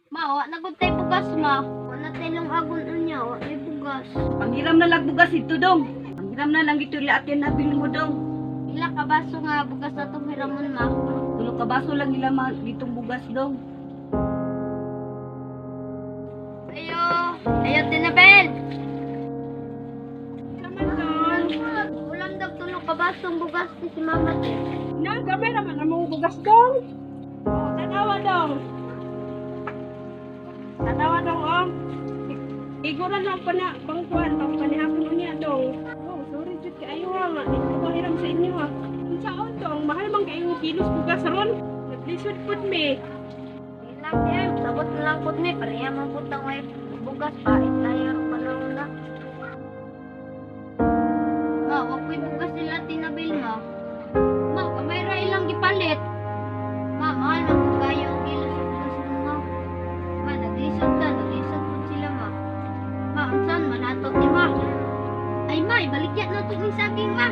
Ma, wa na gud tay bugas ma. Wa na tay lang agon unya, wa tay bugas. Panghiram na lang bugas ito dong. Panghiram na lang ito atin na bil mo dong. Ila ka baso nga bugas atong hiramon ma. Tulo ka baso lang nila ditong bugas dong. Ayo, ayo tinabel. Naman dong. Ulang daw tulo ka basong bugas ni si mama. Na, gamay naman ang mga bugas dong. Oh, tanawa dong. Tanawa dong, oh. Iguran lang pa na, bangkuan, pang panihapon niya dong. Oh, sorry, Jud, kayo nga. Di ko mahiram sa inyo, ha. Kung saan dong, mahal bang kayong kilos bugas ron? Naglisod put me. Ilang day, sabot na lang pud mi pareha man pud tang way bugas pa tayo panahon na. Ma, wa ko'y bugas sila tinabel ma. Ma, kamay ra ilang gipalit. Ma, mahal na po kayo ang kilos sa bugas mo ma. Ma, naglisod pud sila ma. Ma, unsan manatot ni ma? Ay ma, ibalikyan na to ni saging ma.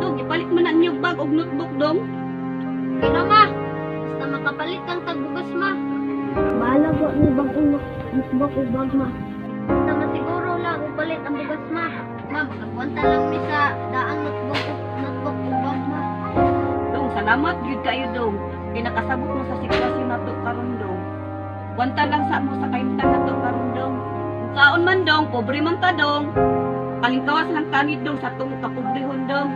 Dong, ipalit mo na niyong bag o notebook dong. Kino ma, basta makapalit kang tagbugas ma. Bahala po ni bang uno, notebook o bag ma. Basta masiguro lang upalit ang bugas ma. Ma, makagwanta lang mi sa daang notebook o bag ma. Dong, salamat gyud kayo dong. Kay nakasabot mo sa sitwasyon nato karon dong. Wanta lang sa mo sa kaimtan nato karon dong. Kung kaon man dong, pobre man ta dong. Palingkawas lang tanid dong sa tong kapobrehon dong.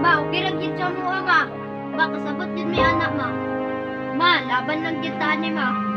Ma, okay ra gyud sa mo ma. Ba kasabot gyud mi anak ma. Ma, laban lang kita ni ma.